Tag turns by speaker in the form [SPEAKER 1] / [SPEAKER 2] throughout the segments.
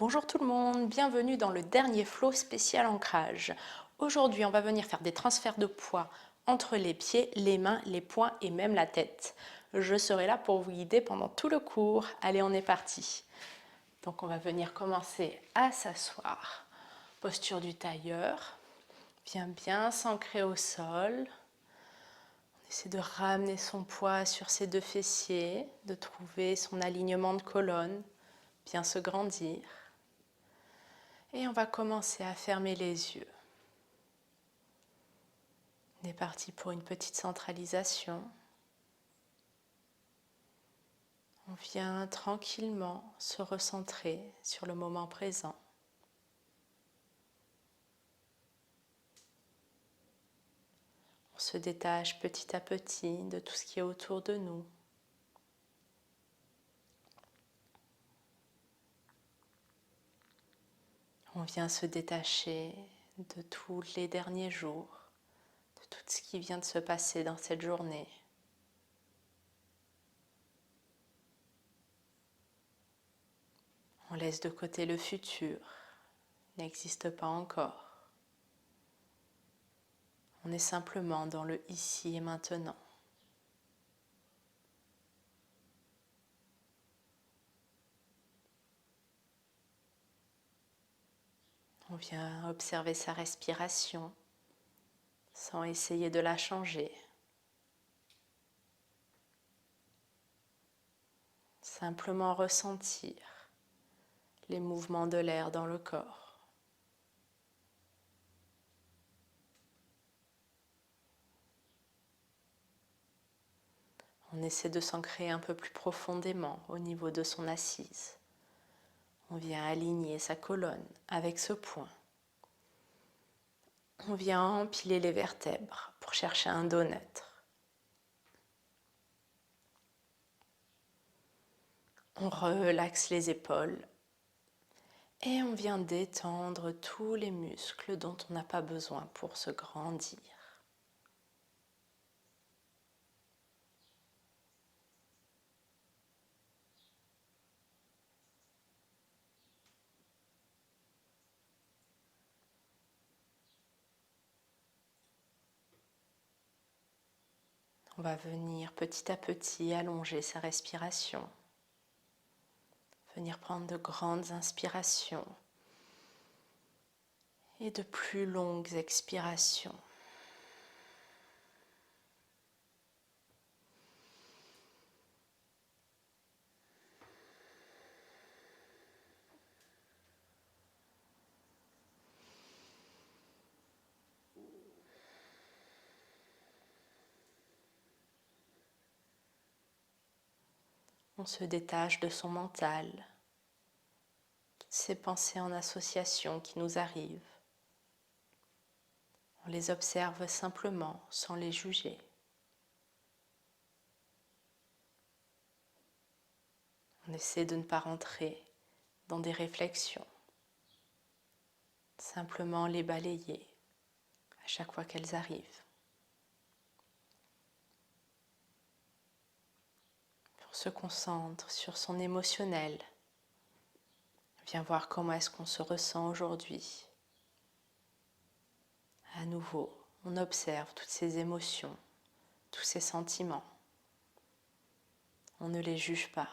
[SPEAKER 1] Bonjour tout le monde, bienvenue dans le dernier flow spécial ancrage. Aujourd'hui, on va venir faire des transferts de poids entre les pieds, les mains, les poings et même la tête. Je serai là pour vous guider pendant tout le cours. Allez, on est parti. Donc on va venir commencer à s'asseoir. Posture du tailleur. Bien s'ancrer au sol. On essaie de ramener son poids sur ses deux fessiers, de trouver son alignement de colonne, bien se grandir. Et on va commencer à fermer les yeux. On est parti pour une petite centralisation. On vient tranquillement se recentrer sur le moment présent. On se détache petit à petit de tout ce qui est autour de nous. On vient se détacher de tous les derniers jours, de tout ce qui vient de se passer dans cette journée. On laisse de côté le futur, il n'existe pas encore. On est simplement dans le ici et maintenant. On vient observer sa respiration sans essayer de la changer. Simplement ressentir les mouvements de l'air dans le corps. On essaie de s'ancrer un peu plus profondément au niveau de son assise. On vient aligner sa colonne avec ce point. On vient empiler les vertèbres pour chercher un dos neutre. On relaxe les épaules et on vient détendre tous les muscles dont on n'a pas besoin pour se grandir. On va venir petit à petit allonger sa respiration. Venir prendre de grandes inspirations et de plus longues expirations. On se détache de son mental, toutes ces pensées en association qui nous arrivent. On les observe simplement sans les juger. On essaie de ne pas rentrer dans des réflexions, simplement les balayer à chaque fois qu'elles arrivent. On se concentre sur son émotionnel. Viens voir comment est-ce qu'on se ressent aujourd'hui. À nouveau, on observe toutes ces émotions, tous ces sentiments. On ne les juge pas.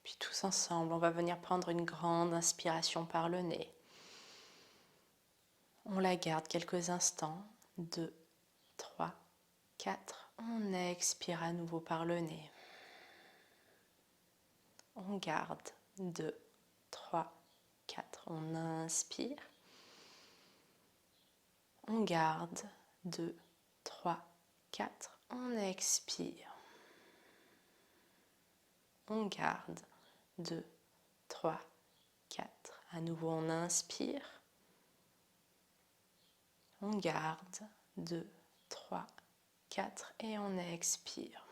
[SPEAKER 1] Puis tous ensemble, on va venir prendre une grande inspiration par le nez. On la garde quelques instants. 2, 3, 4. On expire à nouveau par le nez. On garde. 2, 3, 4. On inspire. On garde. 2, 3, 4. On expire. On garde. 2, 3, 4. À nouveau, on inspire. On garde. 2, 3, 4. Et on expire.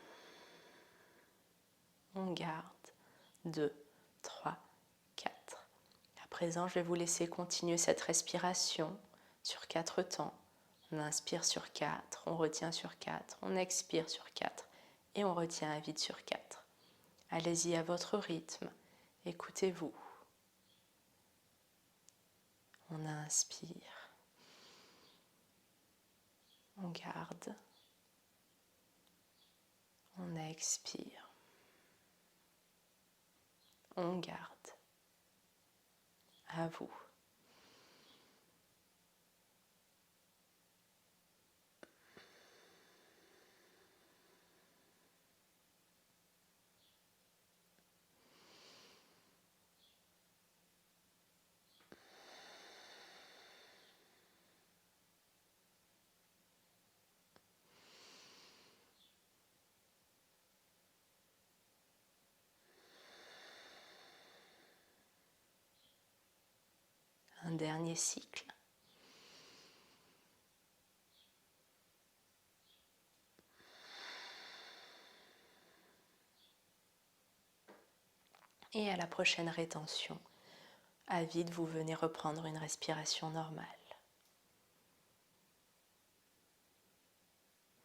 [SPEAKER 1] On garde. 2, 3, 4. À présent, je vais vous laisser continuer cette respiration sur 4 temps. On inspire sur 4, on retient sur 4, on expire sur 4 et on retient un vide sur 4. Allez-y à votre rythme, écoutez-vous. On inspire, on garde, on expire, on garde. À vous. Un dernier cycle. Et à la prochaine rétention, à vide, vous venez reprendre une respiration normale.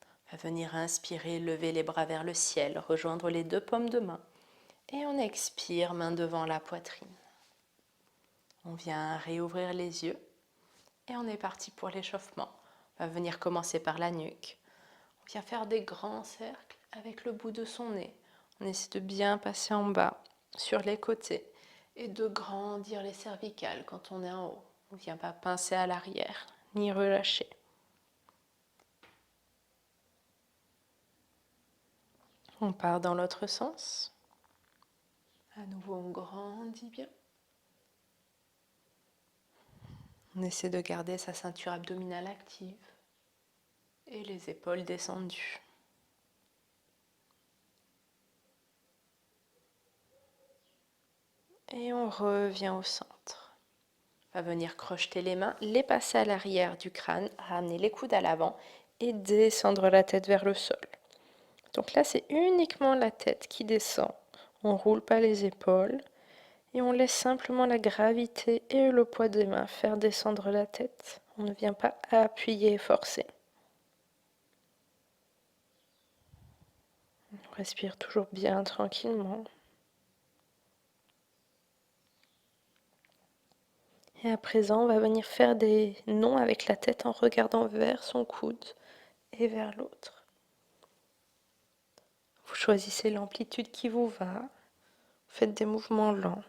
[SPEAKER 1] On va venir inspirer, lever les bras vers le ciel, rejoindre les 2 paumes de main. Et on expire, main devant la poitrine. On vient réouvrir les yeux et on est parti pour l'échauffement. On va venir commencer par la nuque. On vient faire des grands cercles avec le bout de son nez. On essaie de bien passer en bas, sur les côtés, et de grandir les cervicales quand on est en haut. On ne vient pas pincer à l'arrière, ni relâcher. On part dans l'autre sens. À nouveau, on grandit bien. On essaie de garder sa ceinture abdominale active et les épaules descendues. Et on revient au centre. On va venir crocheter les mains, les passer à l'arrière du crâne, ramener les coudes à l'avant et descendre la tête vers le sol. Donc là, c'est uniquement la tête qui descend. On ne roule pas les épaules et on laisse simplement la gravité et le poids des mains faire descendre la tête. On ne vient pas appuyer et forcer. On respire toujours bien tranquillement. Et à présent, on va venir faire des nons avec la tête en regardant vers son coude et vers l'autre. Vous choisissez l'amplitude qui vous va. Faites des mouvements lents.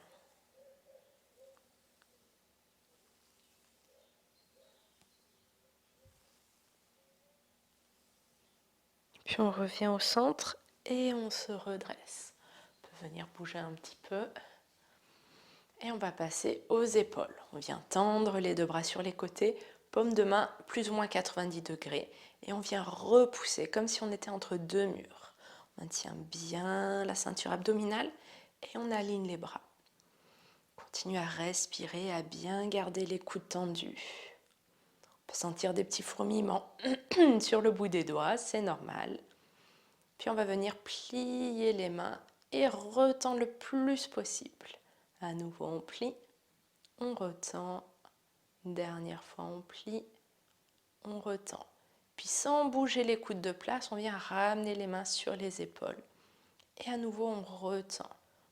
[SPEAKER 1] Puis on revient au centre et on se redresse. On peut venir bouger un petit peu. Et on va passer aux épaules. On vient tendre les 2 bras sur les côtés, paume de main plus ou moins 90 degrés. Et on vient repousser comme si on était entre 2 murs. On maintient bien la ceinture abdominale et on aligne les bras. Continue à respirer, à bien garder les coudes tendus. On peut sentir des petits fourmillements sur le bout des doigts, c'est normal. Puis on va venir plier les mains et retendre le plus possible. À nouveau, on plie, on retend. Dernière fois, on plie, on retend. Puis sans bouger les coudes de place, on vient ramener les mains sur les épaules. Et à nouveau, on retend.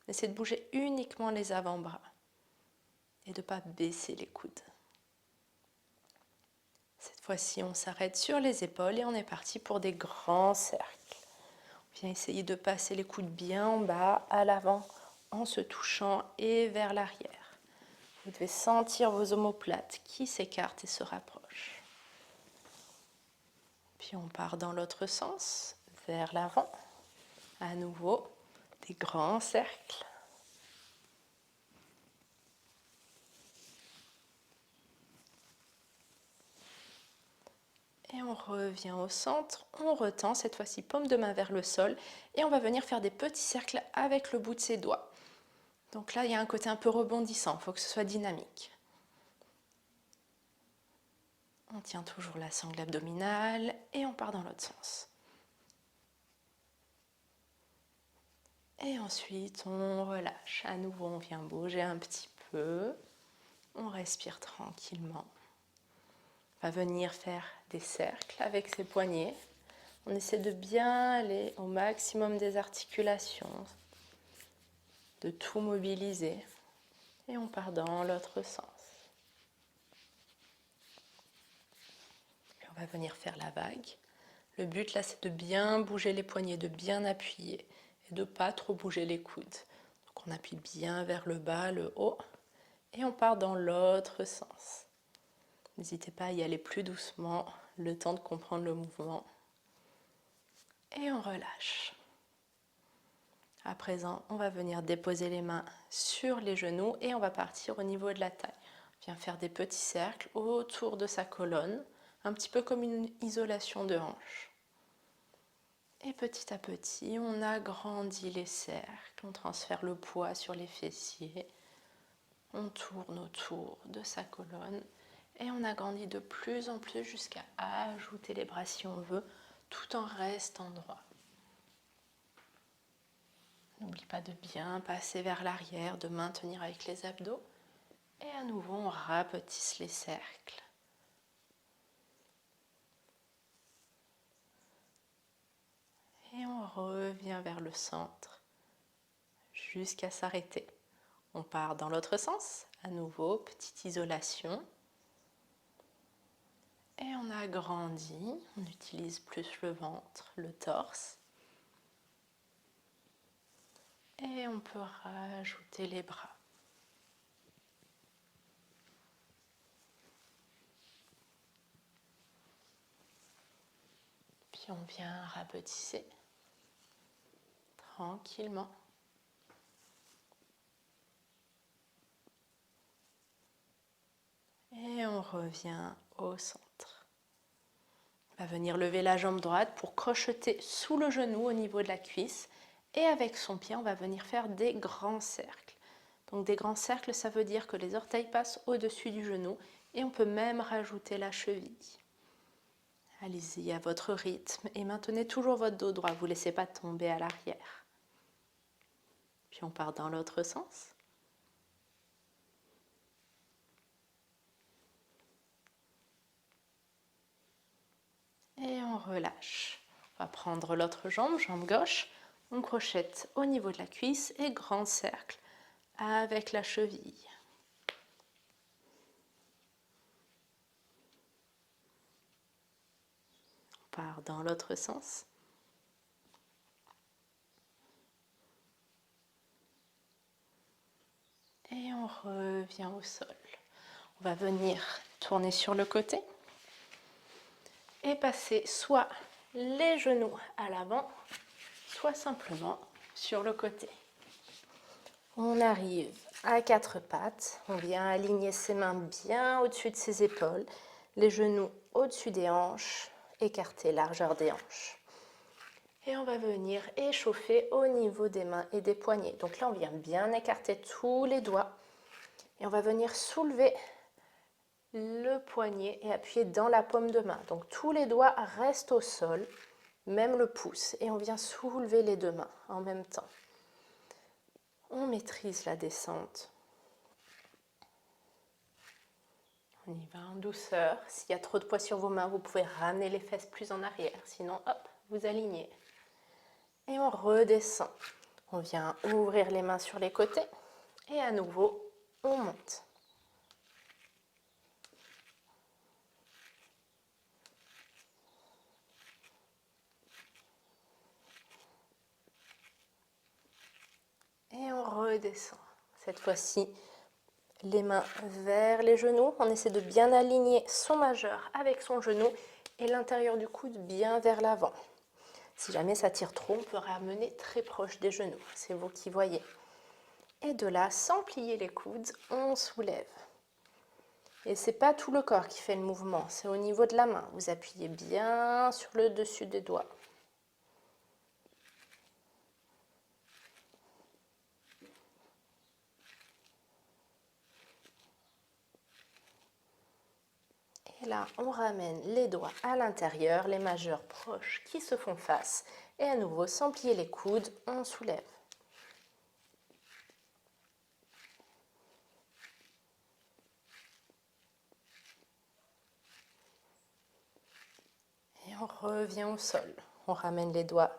[SPEAKER 1] On essaie de bouger uniquement les avant-bras et de ne pas baisser les coudes. Cette fois-ci, on s'arrête sur les épaules et on est parti pour des grands cercles. On vient essayer de passer les coudes bien en bas, à l'avant, en se touchant et vers l'arrière. Vous devez sentir vos omoplates qui s'écartent et se rapprochent. Puis on part dans l'autre sens, vers l'avant. À nouveau, des grands cercles. Et on revient au centre, on retend, cette fois-ci paume de main vers le sol, et on va venir faire des petits cercles avec le bout de ses doigts. Donc là, il y a un côté un peu rebondissant, il faut que ce soit dynamique. On tient toujours la sangle abdominale et on part dans l'autre sens. Et ensuite, on relâche. À nouveau, on vient bouger un petit peu. On respire tranquillement. On va venir faire des cercles avec ses poignets. On essaie de bien aller au maximum des articulations, de tout mobiliser. Et on part dans l'autre sens. Et on va venir faire la vague. Le but là, c'est de bien bouger les poignets, de bien appuyer et de ne pas trop bouger les coudes. Donc on appuie bien vers le bas, le haut, et on part dans l'autre sens. N'hésitez pas à y aller plus doucement, le temps de comprendre le mouvement. Et on relâche. À présent, on va venir déposer les mains sur les genoux et on va partir au niveau de la taille. On vient faire des petits cercles autour de sa colonne, un petit peu comme une isolation de hanche. Et petit à petit, on agrandit les cercles, on transfère le poids sur les fessiers, on tourne autour de sa colonne et on agrandit de plus en plus jusqu'à ajouter les bras si on veut, tout en restant droit. N'oublie pas de bien passer vers l'arrière, de maintenir avec les abdos. Et à nouveau, on rapetisse les cercles. Et on revient vers le centre jusqu'à s'arrêter. On part dans l'autre sens. À nouveau, petite isolation. Et on agrandit. On utilise plus le ventre, le torse. Et on peut rajouter les bras. Puis on vient rapetisser tranquillement. Et on revient au centre. On va venir lever la jambe droite pour crocheter sous le genou au niveau de la cuisse. Et avec son pied, on va venir faire des grands cercles. Donc des grands cercles, ça veut dire que les orteils passent au-dessus du genou et on peut même rajouter la cheville. Allez-y à votre rythme et maintenez toujours votre dos droit, vous ne laissez pas tomber à l'arrière. Puis on part dans l'autre sens. Et on relâche. On va prendre l'autre jambe, jambe gauche. On crochette au niveau de la cuisse et grand cercle avec la cheville. On part dans l'autre sens. Et on revient au sol. On va venir tourner sur le côté et passer soit les genoux à l'avant, soit simplement sur le côté. On arrive à quatre pattes, on vient aligner ses mains bien au-dessus de ses épaules, les genoux au-dessus des hanches, écarter largeur des hanches. Et on va venir échauffer au niveau des mains et des poignets. Donc là, on vient bien écarter tous les doigts et on va venir soulever le poignet et appuyer dans la paume de main. Donc tous les doigts restent au sol, même le pouce, et on vient soulever les deux mains en même temps. On maîtrise la descente. On y va en douceur. S'il y a trop de poids sur vos mains, vous pouvez ramener les fesses plus en arrière. Sinon, hop, vous alignez. Et on redescend. On vient ouvrir les mains sur les côtés. Et à nouveau, on monte. Et on redescend. Cette fois-ci, les mains vers les genoux. On essaie de bien aligner son majeur avec son genou et l'intérieur du coude bien vers l'avant. Si jamais ça tire trop, on peut ramener très proche des genoux. C'est vous qui voyez. Et de là, sans plier les coudes, on soulève. Et ce n'est pas tout le corps qui fait le mouvement, c'est au niveau de la main. Vous appuyez bien sur le dessus des doigts. Et là, on ramène les doigts à l'intérieur, les majeurs proches qui se font face. Et à nouveau, sans plier les coudes, on soulève. revient au sol. On ramène les doigts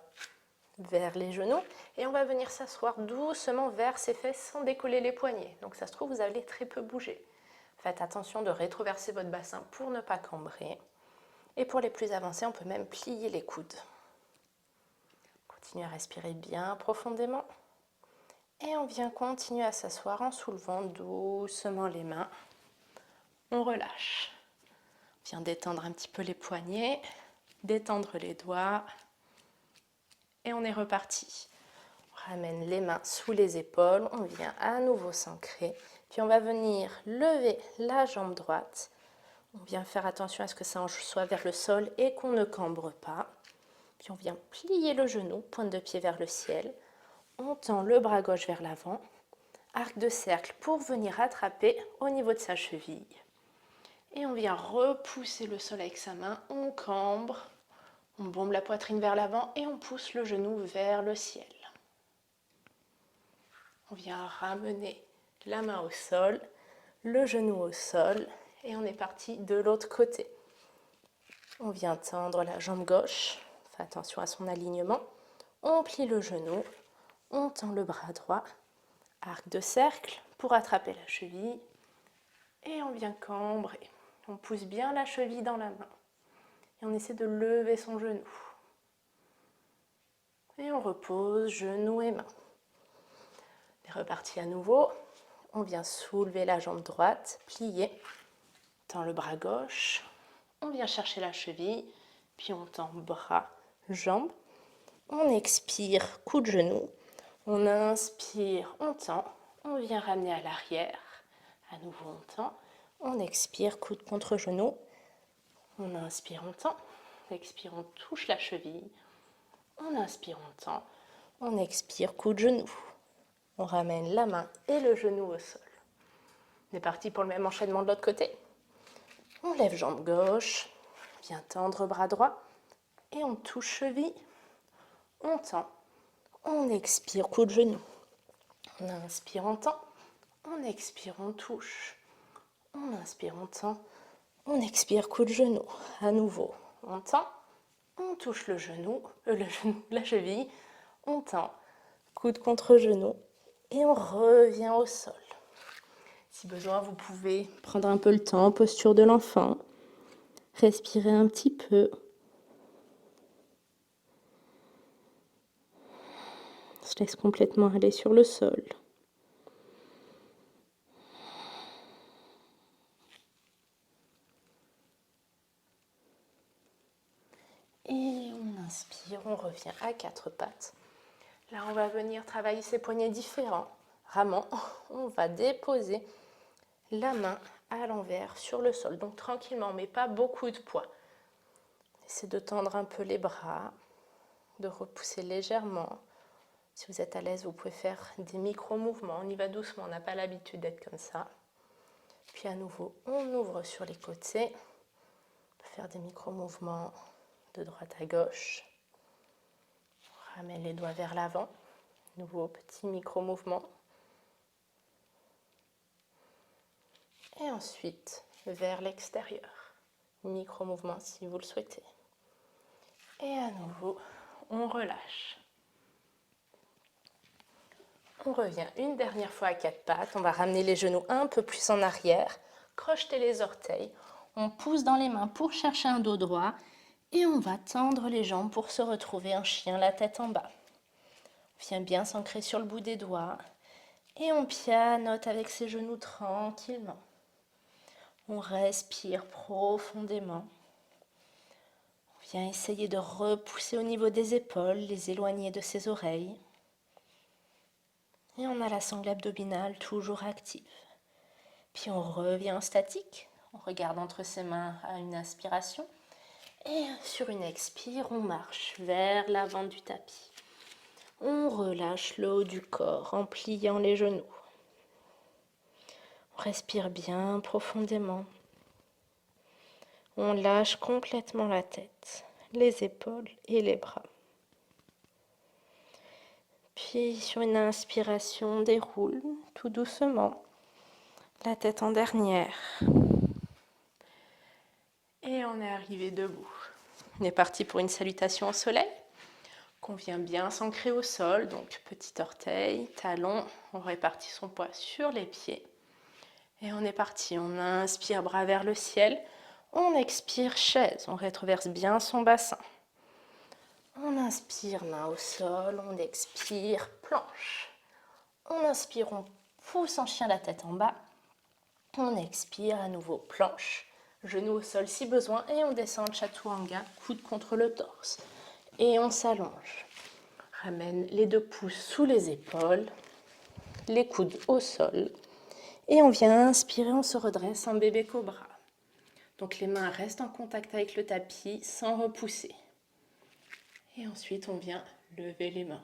[SPEAKER 1] vers les genoux et on va venir s'asseoir doucement vers ses fesses sans décoller les poignets. Donc ça se trouve, vous allez très peu bouger. Faites attention de rétroverser votre bassin pour ne pas cambrer. Et pour les plus avancés, on peut même plier les coudes. Continuez à respirer bien profondément. Et on vient continuer à s'asseoir en soulevant doucement les mains. On relâche. On vient détendre un petit peu les poignets, détendre les doigts. Et on est reparti. On ramène les mains sous les épaules. On vient à nouveau s'ancrer. Puis on va venir lever la jambe droite. On vient faire attention à ce que ça soit vers le sol et qu'on ne cambre pas. Puis on vient plier le genou, pointe de pied vers le ciel. On tend le bras gauche vers l'avant. Arc de cercle pour venir attraper au niveau de sa cheville. Et on vient repousser le sol avec sa main. On cambre. On bombe la poitrine vers l'avant et on pousse le genou vers le ciel. On vient ramener la main au sol, le genou au sol. Et on est parti de l'autre côté. On vient tendre la jambe gauche. Faites attention à son alignement. On plie le genou. On tend le bras droit. Arc de cercle pour attraper la cheville. Et on vient cambrer. On pousse bien la cheville dans la main. Et on essaie de lever son genou. Et on repose genou et main. On est reparti à nouveau. On vient soulever la jambe droite, plier. On tend le bras gauche. On vient chercher la cheville. Puis on tend bras, jambes. On expire, coup de genou. On inspire, on tend. On vient ramener à l'arrière. À nouveau, on tend. On expire, coude contre genou. On inspire, on tend. On expire, on touche la cheville. On inspire, on tend. On expire, coup de genou. On ramène la main et le genou au sol. On est parti pour le même enchaînement de l'autre côté. On lève jambe gauche. Bien tendre bras droit. Et on touche cheville. On tend. On expire, coup de genou. On inspire, on tend. On expire, on touche. On inspire, on tend. On expire, coup de genou. À nouveau, on tend. On touche le genou, la cheville. On tend. Coude contre genou. Et on revient au sol. Si besoin, vous pouvez prendre un peu le temps, posture de l'enfant. Respirer un petit peu. On se laisse complètement aller sur le sol. Et on inspire, on revient à quatre pattes. Là, on va venir travailler ses poignets différents. Ramant, on va déposer la main à l'envers sur le sol. Donc tranquillement, mais pas beaucoup de poids. Essayez de tendre un peu les bras, de repousser légèrement. Si vous êtes à l'aise, vous pouvez faire des micro-mouvements. On y va doucement, on n'a pas l'habitude d'être comme ça. Puis à nouveau, on ouvre sur les côtés. On peut faire des micro-mouvements de droite à gauche. On ramène les doigts vers l'avant. Nouveau petit micro-mouvement. Et ensuite, vers l'extérieur. Micro-mouvement si vous le souhaitez. Et à nouveau, on relâche. On revient une dernière fois à quatre pattes. On va ramener les genoux un peu plus en arrière. Crocheter les orteils. On pousse dans les mains pour chercher un dos droit. Et on va tendre les jambes pour se retrouver en chien, la tête en bas. On vient bien s'ancrer sur le bout des doigts. Et on pianote avec ses genoux tranquillement. On respire profondément. On vient essayer de repousser au niveau des épaules, les éloigner de ses oreilles. Et on a la sangle abdominale toujours active. Puis on revient en statique. On regarde entre ses mains à une inspiration. Et sur une expire, on marche vers l'avant du tapis. On relâche le haut du corps en pliant les genoux. On respire bien profondément. On lâche complètement la tête, les épaules et les bras. Puis sur une inspiration, on déroule tout doucement la tête en dernière. Et on est arrivé debout. On est parti pour une salutation au soleil. Qu'on vient bien s'ancrer au sol, donc petit orteil, talon, on répartit son poids sur les pieds. Et on est parti, on inspire, bras vers le ciel, on expire, chaise, on rétroverse bien son bassin. On inspire, main au sol, on expire, planche. On inspire, on pousse en chien la tête en bas. On expire, à nouveau, planche, genou au sol si besoin, et on descend chaturanga, coude contre le torse. Et on s'allonge. Ramène les 2 pouces sous les épaules, les coudes au sol. Et on vient inspirer, on se redresse en bébé cobra. Donc les mains restent en contact avec le tapis sans repousser. Et ensuite, on vient lever les mains.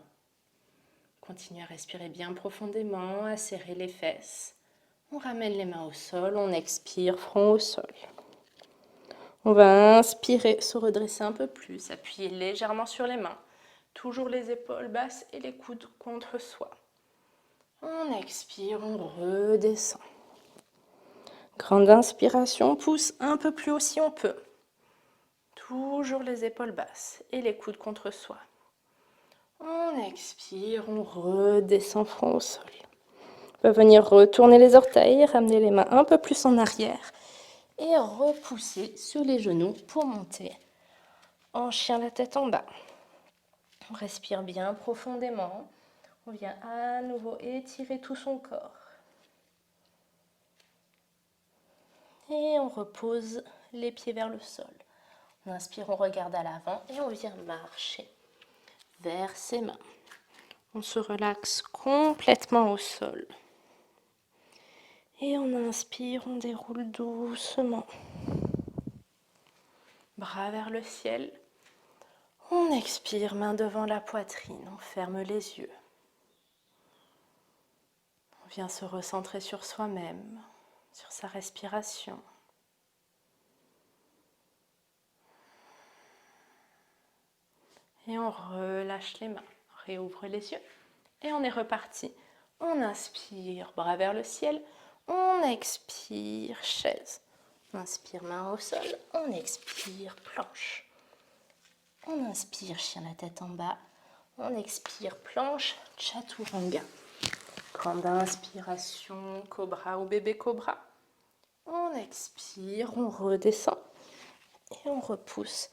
[SPEAKER 1] Continue à respirer bien profondément, à serrer les fesses. On ramène les mains au sol, on expire, front au sol. On va inspirer, se redresser un peu plus, appuyer légèrement sur les mains. Toujours les épaules basses et les coudes contre soi. On expire, on redescend. Grande inspiration, pousse un peu plus haut si on peut. Toujours les épaules basses et les coudes contre soi. On expire, on redescend front au sol. On peut venir retourner les orteils, ramener les mains un peu plus en arrière et repousser sur les genoux pour monter en chien la tête en bas. On respire bien profondément. On vient à nouveau étirer tout son corps. Et on repose les pieds vers le sol. On inspire, on regarde à l'avant et on vient marcher vers ses mains. On se relaxe complètement au sol. Et on inspire, on déroule doucement. Bras vers le ciel. On expire, main devant la poitrine, on ferme les yeux. On vient se recentrer sur soi-même, sur sa respiration. Et on relâche les mains, réouvre les yeux. Et on est reparti. On inspire, bras vers le ciel. On expire, chaise. On inspire, main au sol. On expire, planche. On inspire, chien la tête en bas. On expire, planche, chaturanga. Grande inspiration, cobra ou bébé cobra. On expire, on redescend. Et on repousse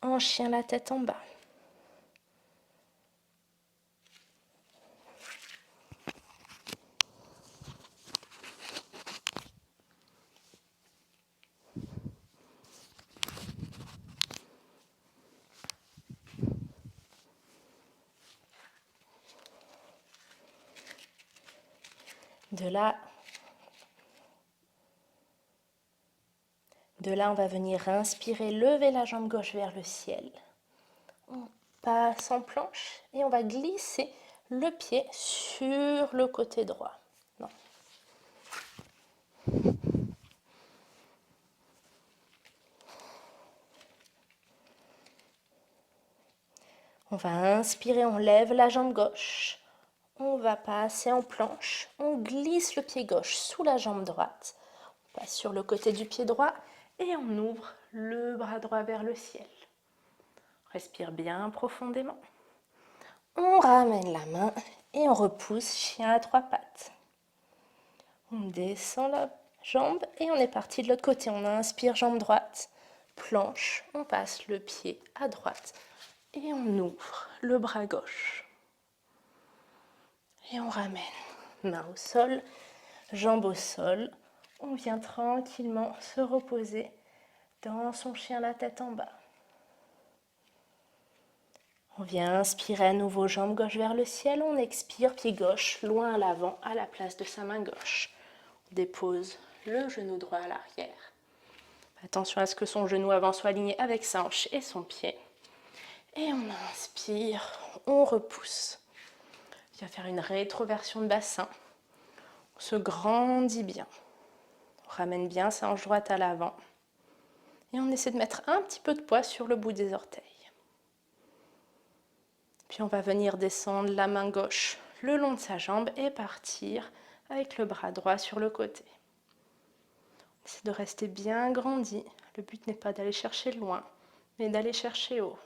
[SPEAKER 1] en chien la tête en bas. De là, on va venir inspirer, lever la jambe gauche vers le ciel. On passe en planche et on va glisser le pied sur le côté droit. Non. On va inspirer, on lève la jambe gauche. On va passer en planche. On glisse le pied gauche sous la jambe droite. On passe sur le côté du pied droit et on ouvre le bras droit vers le ciel. Respire bien profondément. On ramène la main et on repousse chien à 3 pattes. On descend la jambe et on est parti de l'autre côté. On inspire, jambe droite, planche, on passe le pied à droite et on ouvre le bras gauche. Et on ramène main au sol, jambe au sol. On vient tranquillement se reposer dans son chien la tête en bas. On vient inspirer à nouveau, jambe gauche vers le ciel. On expire, pied gauche loin à l'avant, à la place de sa main gauche. On dépose le genou droit à l'arrière. Attention à ce que son genou avant soit aligné avec sa hanche et son pied. Et on inspire, on repousse. On vient faire une rétroversion de bassin. On se grandit bien. On ramène bien sa hanche droite à l'avant. Et on essaie de mettre un petit peu de poids sur le bout des orteils. Puis on va venir descendre la main gauche le long de sa jambe et partir avec le bras droit sur le côté. On essaie de rester bien grandi. Le but n'est pas d'aller chercher loin, mais d'aller chercher haut.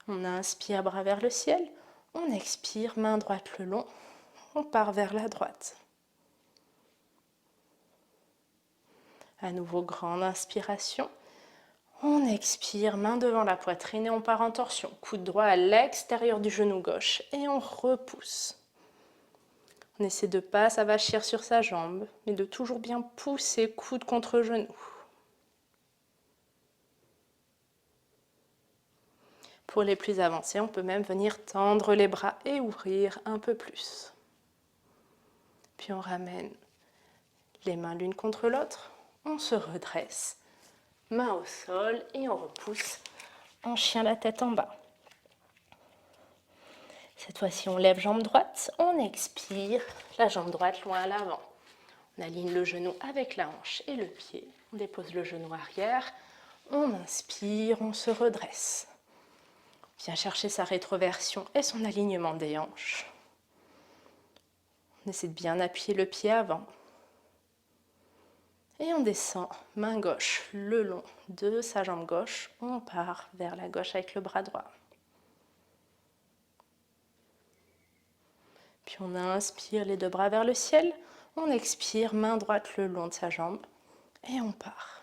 [SPEAKER 1] On inspire, bras vers le ciel. On expire, main droite le long. On part vers la droite. À nouveau, grande inspiration. On expire, main devant la poitrine et on part en torsion. Coude droit à l'extérieur du genou gauche et on repousse. On essaie de ne pas s'avachir sur sa jambe, mais de toujours bien pousser coude contre genou. Pour les plus avancés, on peut même venir tendre les bras et ouvrir un peu plus. Puis on ramène les mains l'une contre l'autre, on se redresse. Main au sol et on repousse en chien la tête en bas. Cette fois-ci, on lève jambe droite, on expire, la jambe droite loin à l'avant. On aligne le genou avec la hanche et le pied. On dépose le genou arrière, on inspire, on se redresse. On vient chercher sa rétroversion et son alignement des hanches. On essaie de bien appuyer le pied avant. Et on descend, main gauche le long de sa jambe gauche. On part vers la gauche avec le bras droit. Puis on inspire les deux bras vers le ciel. On expire, main droite le long de sa jambe. Et on part.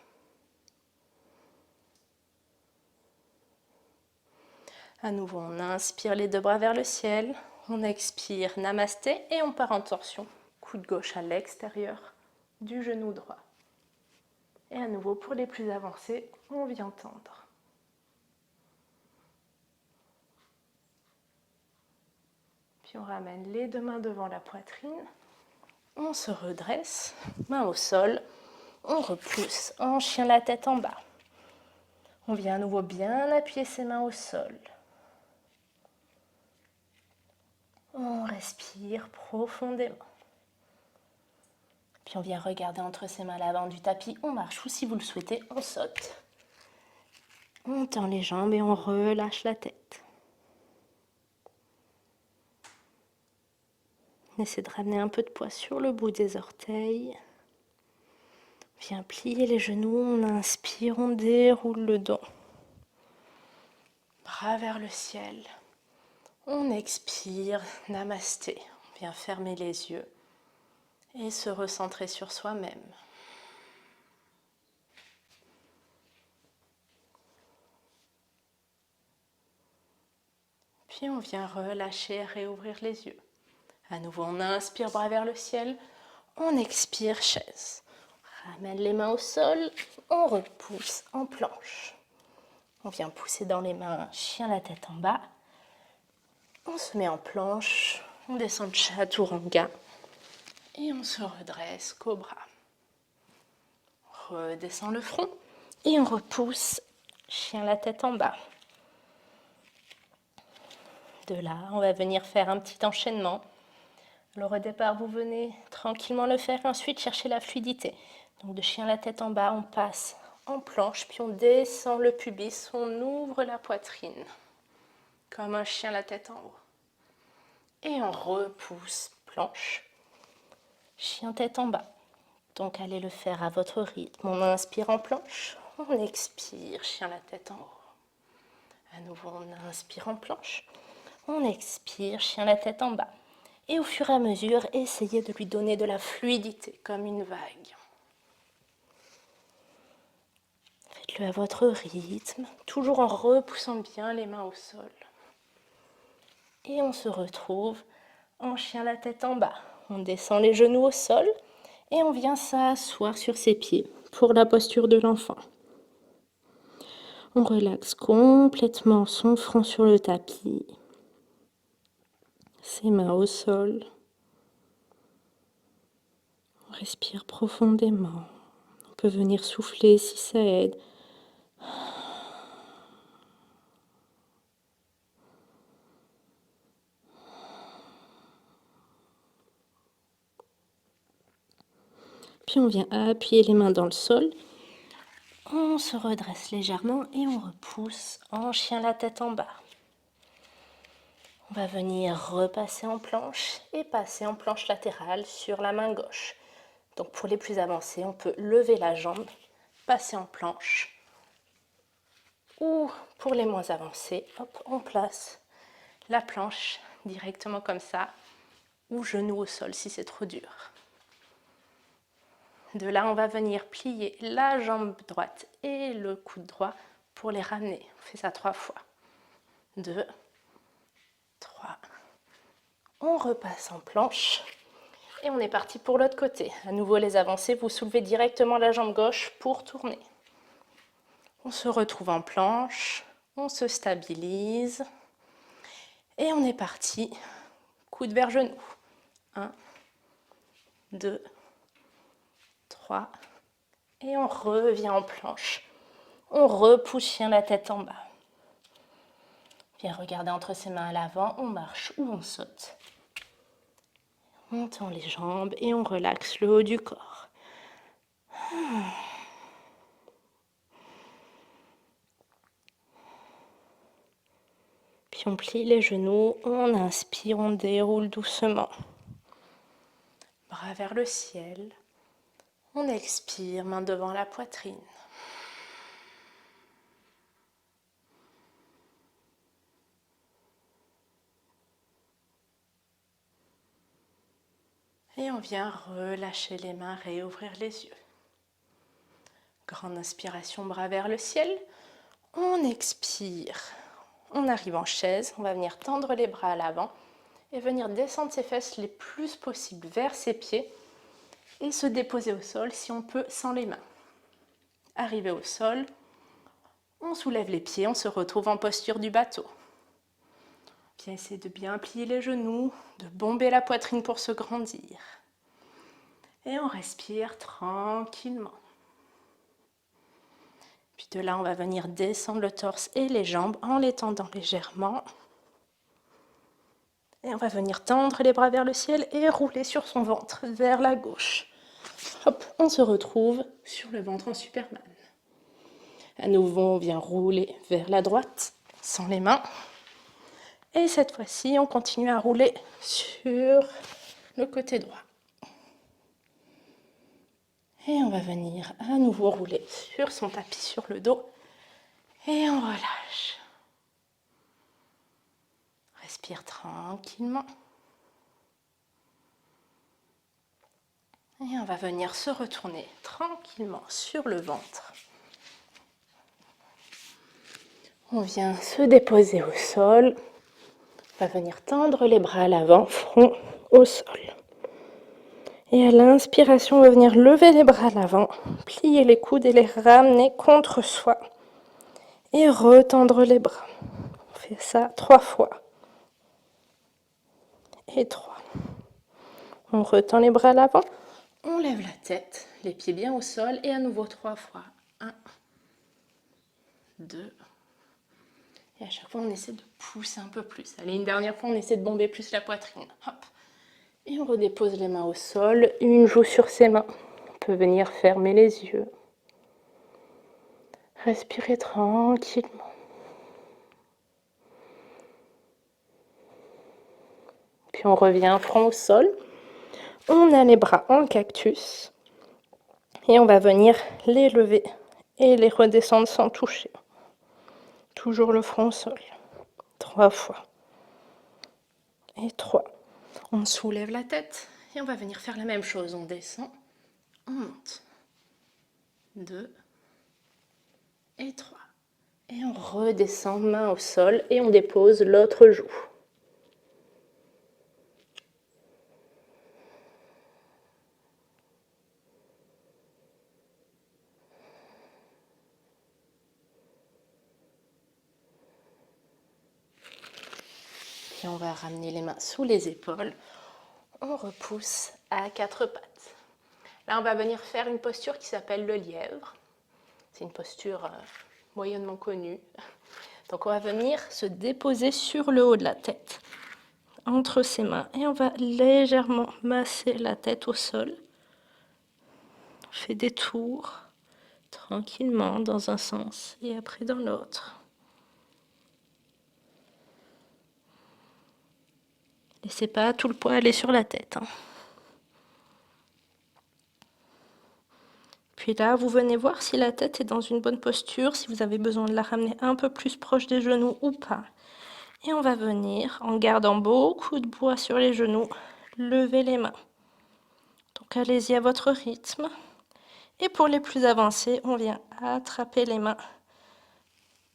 [SPEAKER 1] À nouveau, on inspire les deux bras vers le ciel. On expire, namasté. Et on part en torsion. Coude gauche à l'extérieur du genou droit. Et à nouveau, pour les plus avancés, on vient tendre. Puis on ramène les deux mains devant la poitrine. On se redresse, main au sol. On repousse en chien la tête en bas. On vient à nouveau bien appuyer ses mains au sol. On respire profondément. Puis on vient regarder entre ses mains l'avant du tapis. On marche ou si vous le souhaitez, on saute. On tend les jambes et on relâche la tête. On essaie de ramener un peu de poids sur le bout des orteils. On vient plier les genoux, on inspire, on déroule le dos. Bras vers le ciel. On expire, namasté. On vient fermer les yeux et se recentrer sur soi-même. Puis on vient relâcher, réouvrir les yeux. À nouveau, on inspire, bras vers le ciel. On expire, chaise. On ramène les mains au sol. On repousse en planche. On vient pousser dans les mains, chien la tête en bas. On se met en planche. On descend de chaturanga. Et on se redresse, cobra. On redescend le front. Et on repousse, chien la tête en bas. De là, on va venir faire un petit enchaînement. Alors au départ, vous venez tranquillement le faire et ensuite chercher la fluidité. Donc de chien la tête en bas, on passe en planche, puis on descend le pubis, on ouvre la poitrine, comme un chien la tête en haut. Et on repousse, planche, chien tête en bas. Donc allez le faire à votre rythme. On inspire en planche, on expire, chien la tête en haut. À nouveau, on inspire en planche, on expire, chien la tête en bas. Et au fur et à mesure, essayez de lui donner de la fluidité, comme une vague. Faites-le à votre rythme, toujours en repoussant bien les mains au sol. Et on se retrouve en chien la tête en bas. On descend les genoux au sol et on vient s'asseoir sur ses pieds pour la posture de l'enfant. On relaxe complètement son front sur le tapis, ses mains au sol. On respire profondément. On peut venir souffler si ça aide. Puis on vient appuyer les mains dans le sol. On se redresse légèrement et on repousse en chien la tête en bas. On va venir repasser en planche et passer en planche latérale sur la main gauche. Donc pour les plus avancés, on peut lever la jambe, passer en planche Ou pour les moins avancés, hop, on place la planche directement comme ça, ou genou au sol si c'est trop dur. De là, on va venir plier la jambe droite et le coude droit pour les ramener. On fait ça 3 fois. 2, 3. On repasse en planche. Et on est parti pour l'autre côté. À nouveau les avancées, vous soulevez directement la jambe gauche pour tourner. On se retrouve en planche, on se stabilise. Et on est parti. Coude vers genou. 1, 2, 3. Et on revient en planche. On repousse chien la tête en bas. Viens regarder entre ses mains à l'avant, on marche ou on saute. On tend les jambes et on relaxe le haut du corps. Puis on plie les genoux, on inspire, on déroule doucement. Bras vers le ciel. On expire, main devant la poitrine. Et on vient relâcher les mains, réouvrir les yeux. Grande inspiration, bras vers le ciel. On expire. On arrive en chaise. On va venir tendre les bras à l'avant et venir descendre ses fesses les plus possible vers ses pieds et se déposer au sol si on peut sans les mains. Arrivé au sol, on soulève les pieds, on se retrouve en posture du bateau. Bien essayer de bien plier les genoux, de bomber la poitrine pour se grandir. Et on respire tranquillement. Puis de là, on va venir descendre le torse et les jambes en les tendant légèrement. Et on va venir tendre les bras vers le ciel et rouler sur son ventre vers la gauche. Hop, on se retrouve sur le ventre en Superman. À nouveau, on vient rouler vers la droite, sans les mains. Et cette fois-ci, on continue à rouler sur le côté droit. Et on va venir à nouveau rouler sur son tapis sur le dos. Et on relâche. Respire tranquillement. Et on va venir se retourner tranquillement sur le ventre. On vient se déposer au sol. On va venir tendre les bras à l'avant, front au sol. Et à l'inspiration, on va venir lever les bras à l'avant, plier les coudes et les ramener contre soi. Et retendre les bras. On fait ça 3 fois. Et 3. On retend les bras à l'avant. On lève la tête, les pieds bien au sol. Et à nouveau 3 fois. 1, 2. Et à chaque fois, on essaie de pousser un peu plus. Allez, une dernière fois, on essaie de bomber plus la poitrine. Hop. Et on redépose les mains au sol. Une joue sur ses mains. On peut venir fermer les yeux. Respirez tranquillement. Puis on revient front au sol. On a les bras en cactus. Et on va venir les lever et les redescendre sans toucher. Toujours le front au sol. 3 fois. Et 3. On soulève la tête et on va venir faire la même chose. On descend, on monte. 2 et 3. Et on redescend, main au sol, et on dépose l'autre joue. Puis on va ramener les mains sous les épaules. On repousse à 4 pattes. Là, on va venir faire une posture qui s'appelle le lièvre. C'est une posture moyennement connue. Donc on va venir se déposer sur le haut de la tête, entre ses mains. Et on va légèrement masser la tête au sol. On fait des tours, tranquillement, dans un sens et après dans l'autre. Laissez pas tout le poids aller sur la tête.
[SPEAKER 2] Puis là, vous venez voir si la tête est dans une bonne posture, si vous avez besoin de la ramener un peu plus proche des genoux ou pas. Et on va venir, en gardant beaucoup de poids sur les genoux, lever les mains. Donc allez-y à votre rythme. Et pour les plus avancés, on vient attraper les mains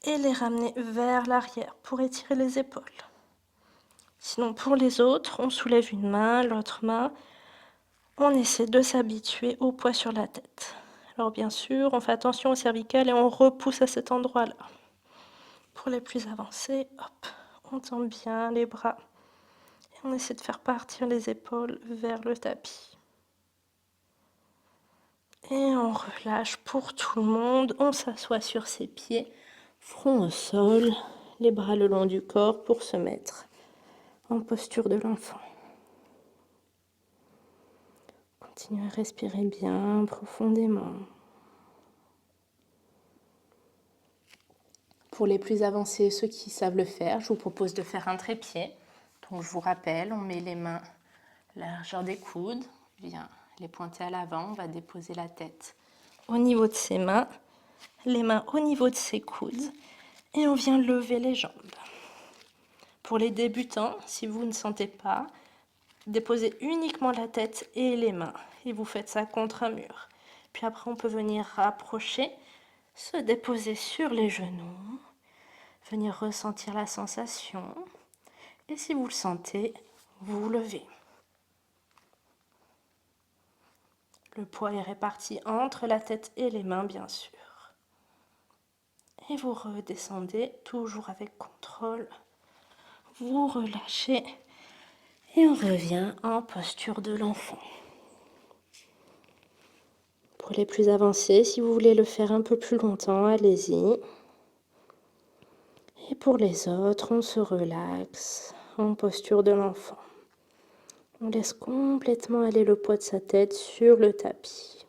[SPEAKER 2] et les ramener vers l'arrière pour étirer les épaules. Sinon, pour les autres, on soulève une main, l'autre main. On essaie de s'habituer au poids sur la tête. Alors bien sûr, on fait attention au cervical et on repousse à cet endroit-là. Pour les plus avancés, hop, on tend bien les bras. Et on essaie de faire partir les épaules vers le tapis. Et on relâche pour tout le monde. On s'assoit sur ses pieds, front au sol, les bras le long du corps pour se mettre en posture de l'enfant. Continuez à respirer bien profondément.
[SPEAKER 1] Pour les plus avancés, ceux qui savent le faire, je vous propose de faire un trépied. Donc je vous rappelle, on met les mains à la largeur des coudes, bien les pointer à l'avant, on va déposer la tête
[SPEAKER 2] Au niveau de ses mains, les mains au niveau de ses coudes, et on vient lever les jambes. Pour les débutants, si vous ne sentez pas, déposez uniquement la tête et les mains, et vous faites ça contre un mur. Puis après, on peut venir rapprocher, se déposer sur les genoux, venir ressentir la sensation, et si vous le sentez, vous vous levez. Le poids est réparti entre la tête et les mains, bien sûr. Et vous redescendez, toujours avec contrôle. Vous relâchez et on revient en posture de l'enfant. Pour les plus avancés, si vous voulez le faire un peu plus longtemps, allez-y. Et pour les autres, on se relaxe en posture de l'enfant. On laisse complètement aller le poids de sa tête sur le tapis.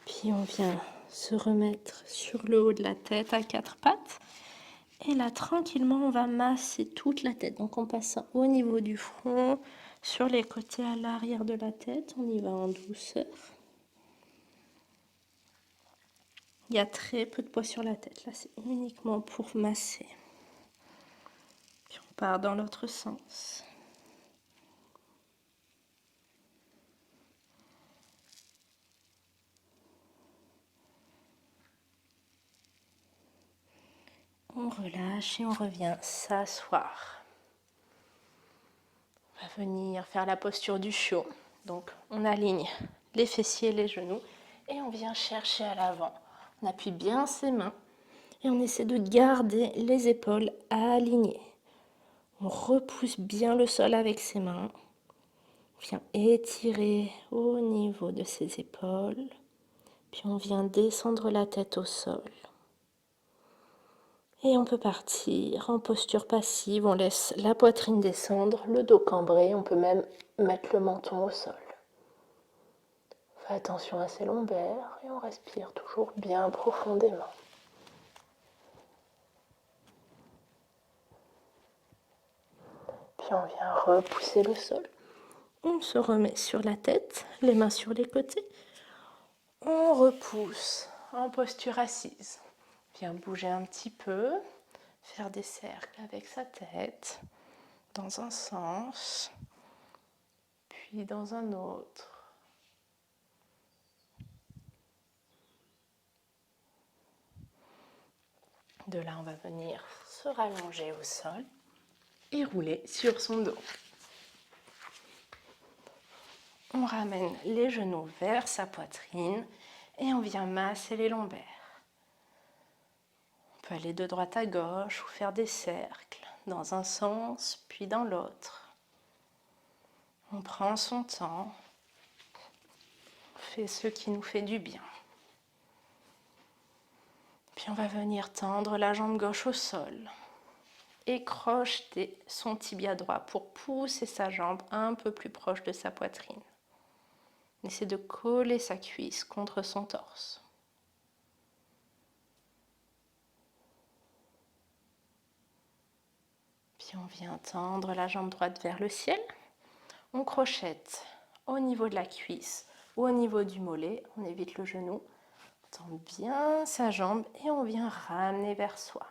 [SPEAKER 2] Puis on vient se remettre sur le haut de la tête à quatre pattes. Et là, tranquillement, on va masser toute la tête. Donc, on passe au niveau du front, sur les côtés, à l'arrière de la tête. On y va en douceur. Il y a très peu de poids sur la tête. Là, c'est uniquement pour masser. Puis, on part dans l'autre sens. On relâche et on revient s'asseoir. On va venir faire la posture du chiot. Donc, on aligne les fessiers, les genoux et on vient chercher à l'avant. On appuie bien ses mains et on essaie de garder les épaules alignées. On repousse bien le sol avec ses mains. On vient étirer au niveau de ses épaules. Puis on vient descendre la tête au sol. Et on peut partir en posture passive. On laisse la poitrine descendre, le dos cambré. On peut même mettre le menton au sol. Fais attention à ses lombaires et on respire toujours bien profondément. Puis on vient repousser le sol. On se remet sur la tête, les mains sur les côtés. On repousse en posture assise. On vient bouger un petit peu, faire des cercles avec sa tête dans un sens, puis dans un autre. De là, on va venir se rallonger au sol et rouler sur son dos. On ramène les genoux vers sa poitrine et on vient masser les lombaires. On peut aller de droite à gauche ou faire des cercles dans un sens puis dans l'autre. On prend son temps, on fait ce qui nous fait du bien. Puis on va venir tendre la jambe gauche au sol et crocheter son tibia droit pour pousser sa jambe un peu plus proche de sa poitrine. On essaie de coller sa cuisse contre son torse.
[SPEAKER 1] Puis on vient tendre la jambe droite vers le ciel. On crochette au niveau de la cuisse ou au niveau du mollet. On évite le genou. On tend bien sa jambe et on vient ramener vers soi.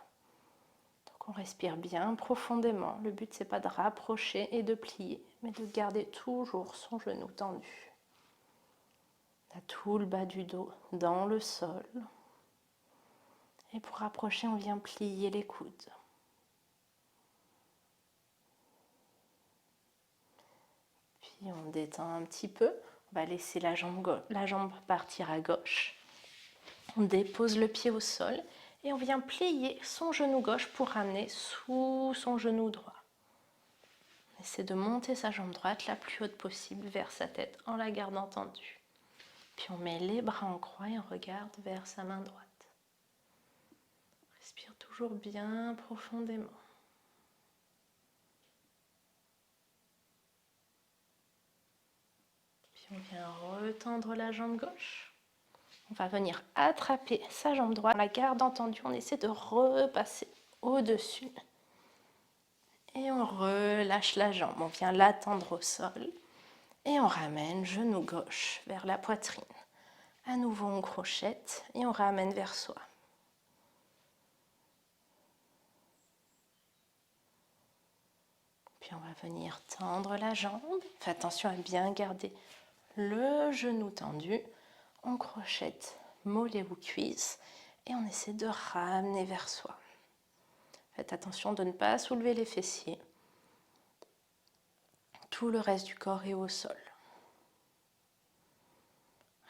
[SPEAKER 1] Donc on respire bien profondément. Le but, c'est pas de rapprocher et de plier, mais de garder toujours son genou tendu. On a tout le bas du dos dans le sol. Et pour rapprocher, on vient plier les coudes. Puis on détend un petit peu. On va laisser la jambe partir à gauche. On dépose le pied au sol et on vient plier son genou gauche pour ramener sous son genou droit. On essaie de monter sa jambe droite la plus haute possible vers sa tête en la gardant tendue. Puis on met les bras en croix et on regarde vers sa main droite. Respire toujours bien profondément. Puis on vient retendre la jambe gauche. On va venir attraper sa jambe droite. En la gardant tendue, on essaie de repasser au-dessus. Et on relâche la jambe. On vient la tendre au sol. Et on ramène genou gauche vers la poitrine. À nouveau, on crochette et on ramène vers soi. Puis on va venir tendre la jambe. Fais attention à bien garder le genou tendu. On crochette mollet ou cuisse et on essaie de ramener vers soi. Faites attention de ne pas soulever les fessiers. Tout le reste du corps est au sol.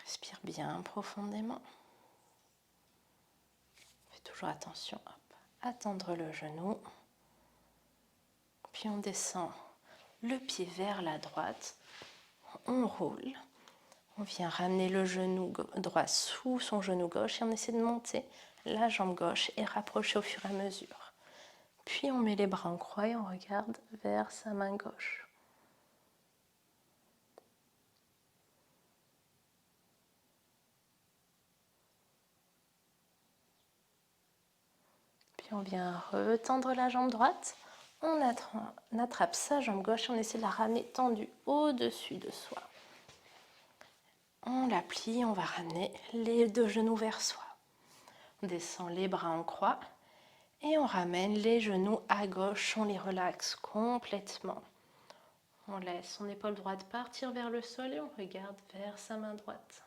[SPEAKER 1] Respire bien profondément. Fais toujours attention à tendre le genou. Puis on descend le pied vers la droite. On roule. On vient ramener le genou droit sous son genou gauche et on essaie de monter la jambe gauche et rapprocher au fur et à mesure. Puis on met les bras en croix et on regarde vers sa main gauche. Puis on vient retendre la jambe droite. On attrape sa jambe gauche et on essaie de la ramener tendue au-dessus de soi. On la plie, on va ramener les deux genoux vers soi. On descend les bras en croix et on ramène les genoux à gauche, on les relaxe complètement. On laisse son épaule droite partir vers le sol et on regarde vers sa main droite.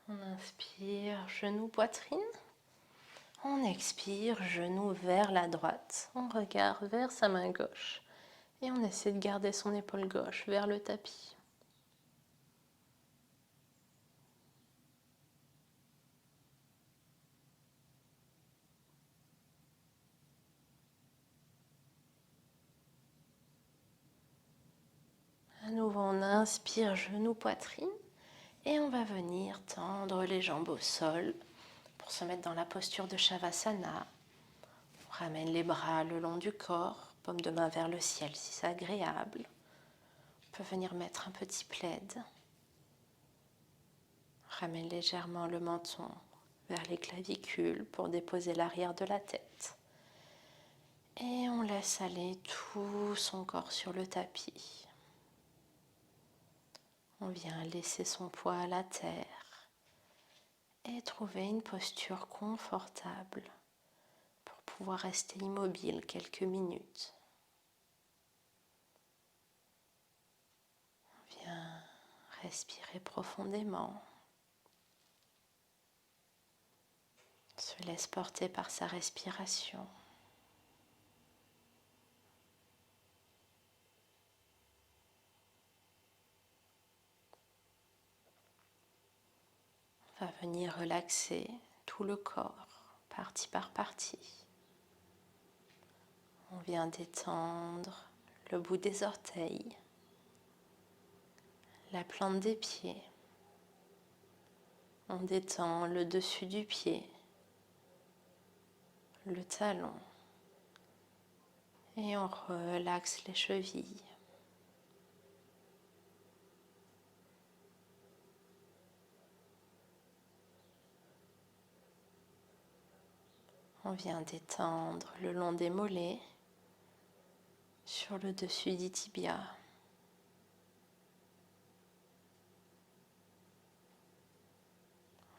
[SPEAKER 1] On inspire, genou, poitrine. On expire, genou vers la droite. On regarde vers sa main gauche. Et on essaie de garder son épaule gauche vers le tapis. À nouveau, on inspire, genou, poitrine. Et on va venir tendre les jambes au sol pour se mettre dans la posture de Shavasana. On ramène les bras le long du corps, paume de main vers le ciel si c'est agréable. On peut venir mettre un petit plaid. On ramène légèrement le menton vers les clavicules pour déposer l'arrière de la tête. Et on laisse aller tout son corps sur le tapis. On vient laisser son poids à la terre et trouver une posture confortable pour pouvoir rester immobile quelques minutes. On vient respirer profondément. On se laisse porter par sa respiration. On va venir relaxer tout le corps, partie par partie. On vient détendre le bout des orteils, la plante des pieds. On détend le dessus du pied, le talon. Et on relaxe les chevilles. On vient détendre le long des mollets, sur le dessus des tibias.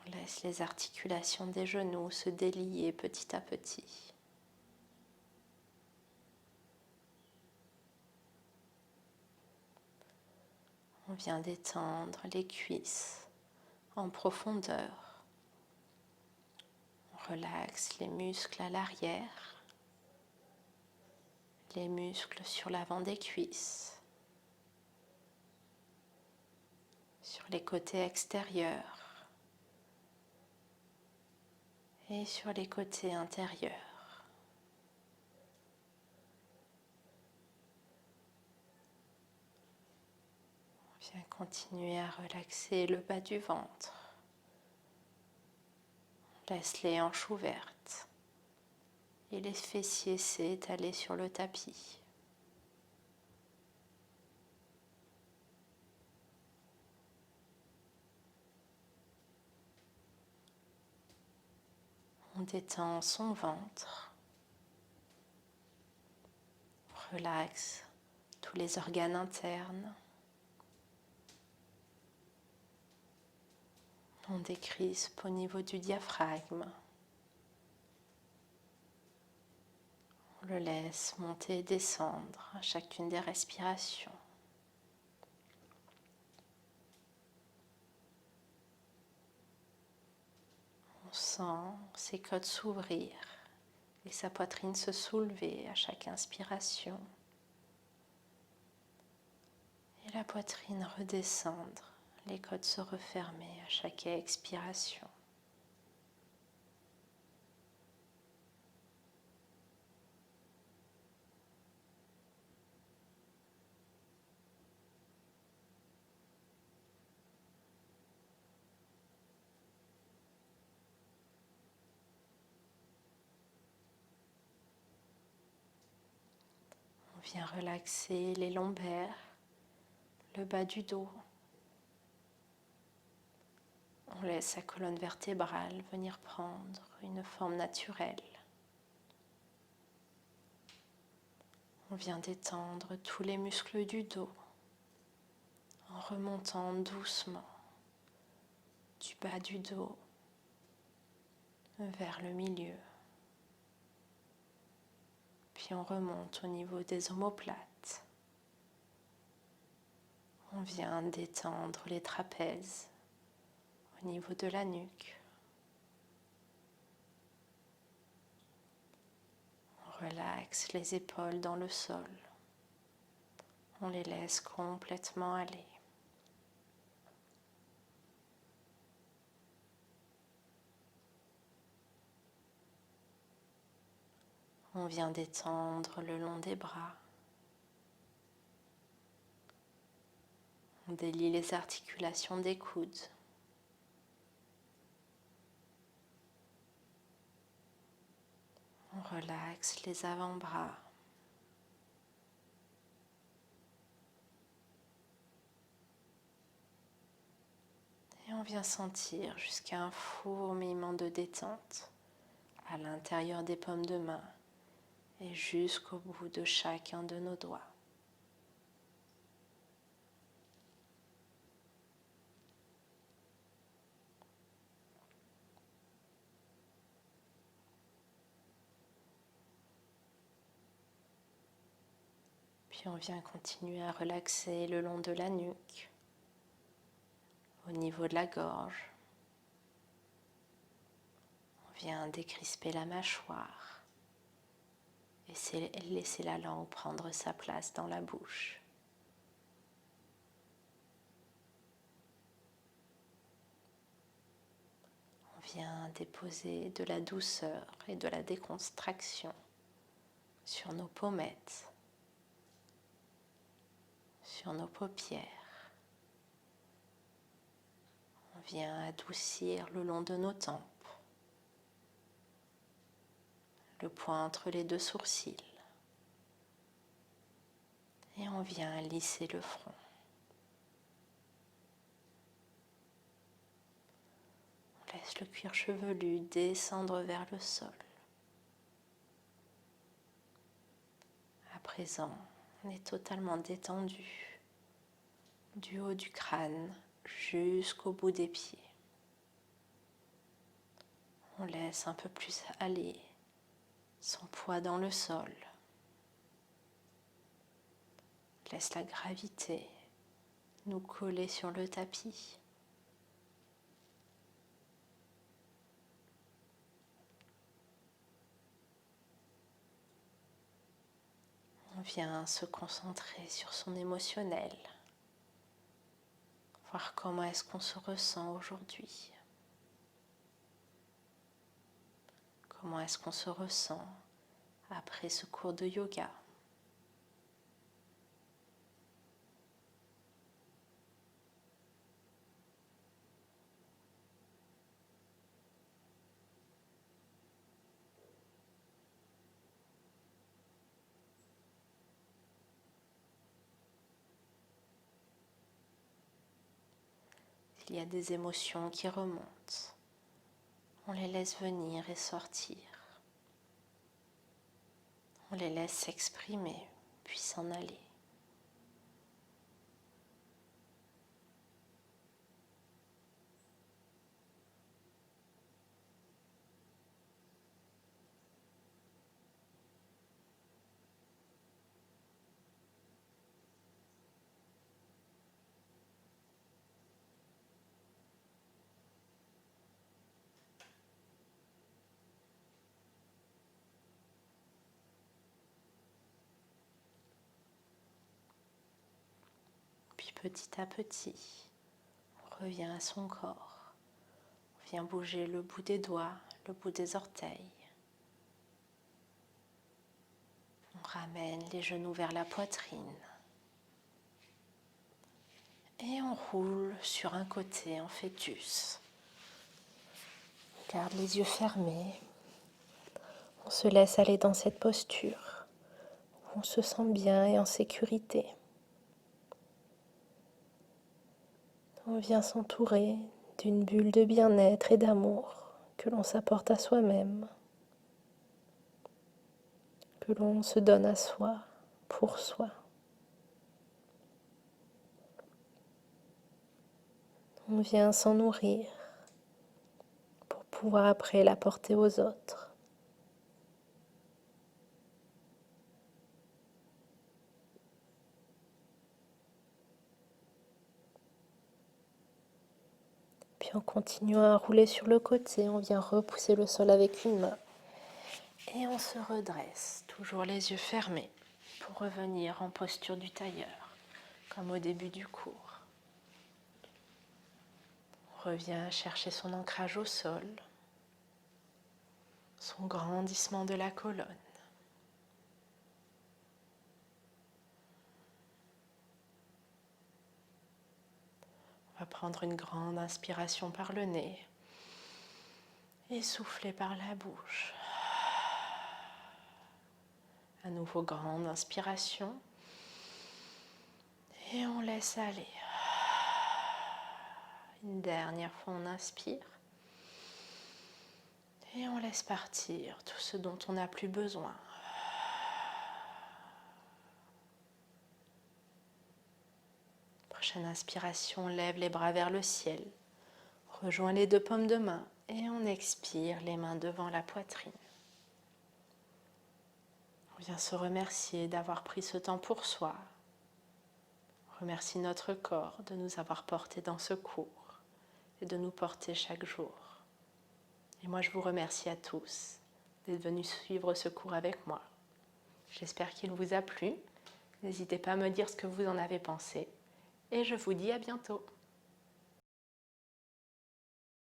[SPEAKER 1] On laisse les articulations des genoux se délier petit à petit. On vient détendre les cuisses en profondeur. On relaxe les muscles à l'arrière, les muscles sur l'avant des cuisses, sur les côtés extérieurs et sur les côtés intérieurs. On vient continuer à relaxer le bas du ventre. On laisse les hanches ouvertes et les fessiers s'étaler sur le tapis. On détend son ventre, on relaxe tous les organes internes. On décrispe au niveau du diaphragme. On le laisse monter et descendre à chacune des respirations. On sent ses côtes s'ouvrir et sa poitrine se soulever à chaque inspiration. Et la poitrine redescendre, les côtes se refermer à chaque expiration. On vient relaxer les lombaires, le bas du dos. On laisse sa colonne vertébrale venir prendre une forme naturelle. On vient détendre tous les muscles du dos en remontant doucement du bas du dos vers le milieu. Puis on remonte au niveau des omoplates. On vient détendre les trapèzes au niveau de la nuque. On relaxe les épaules dans le sol. On les laisse complètement aller. On vient détendre le long des bras. On délie les articulations des coudes. On relaxe les avant-bras. Et on vient sentir jusqu'à un fourmillement de détente à l'intérieur des paumes de main et jusqu'au bout de chacun de nos doigts. Puis on vient continuer à relaxer le long de la nuque, au niveau de la gorge. On vient décrisper la mâchoire et laisser la langue prendre sa place dans la bouche. On vient déposer de la douceur et de la décontraction sur nos pommettes, sur nos paupières. On vient adoucir le long de nos tempes, le point entre les deux sourcils. Et on vient lisser le front. On laisse le cuir chevelu descendre vers le sol. présent, on est totalement détendu, du haut du crâne jusqu'au bout des pieds. On laisse un peu plus aller son poids dans le sol. Laisse la gravité nous coller sur le tapis. On vient se concentrer sur son émotionnel, voir comment est-ce qu'on se ressent aujourd'hui, comment est-ce qu'on se ressent après ce cours de yoga. Il y a des émotions qui remontent. On les laisse venir et sortir. On les laisse s'exprimer, puis s'en aller. Puis petit à petit, on revient à son corps. On vient bouger le bout des doigts, le bout des orteils. On ramène les genoux vers la poitrine. Et on roule sur un côté en fœtus. On garde les yeux fermés. On se laisse aller dans cette posture où on se sent bien et en sécurité. On vient s'entourer d'une bulle de bien-être et d'amour que l'on s'apporte à soi-même, que l'on se donne à soi, pour soi. On vient s'en nourrir pour pouvoir après l'apporter aux autres. Puis en continuant à rouler sur le côté, on vient repousser le sol avec une main. Et on se redresse, toujours les yeux fermés, pour revenir en posture du tailleur, comme au début du cours. On revient chercher son ancrage au sol, son grandissement de la colonne. On va prendre une grande inspiration par le nez et souffler par la bouche. À nouveau, grande inspiration et on laisse aller. Une dernière fois, on inspire et on laisse partir tout ce dont on n'a plus besoin. Prochaine inspiration, on lève les bras vers le ciel, rejoint les deux paumes de main et on expire les mains devant la poitrine. On vient se remercier d'avoir pris ce temps pour soi. On remercie notre corps de nous avoir portés dans ce cours et de nous porter chaque jour. Et moi, je vous remercie à tous d'être venus suivre ce cours avec moi. J'espère qu'il vous a plu. N'hésitez pas à me dire ce que vous en avez pensé. Et je vous dis à bientôt.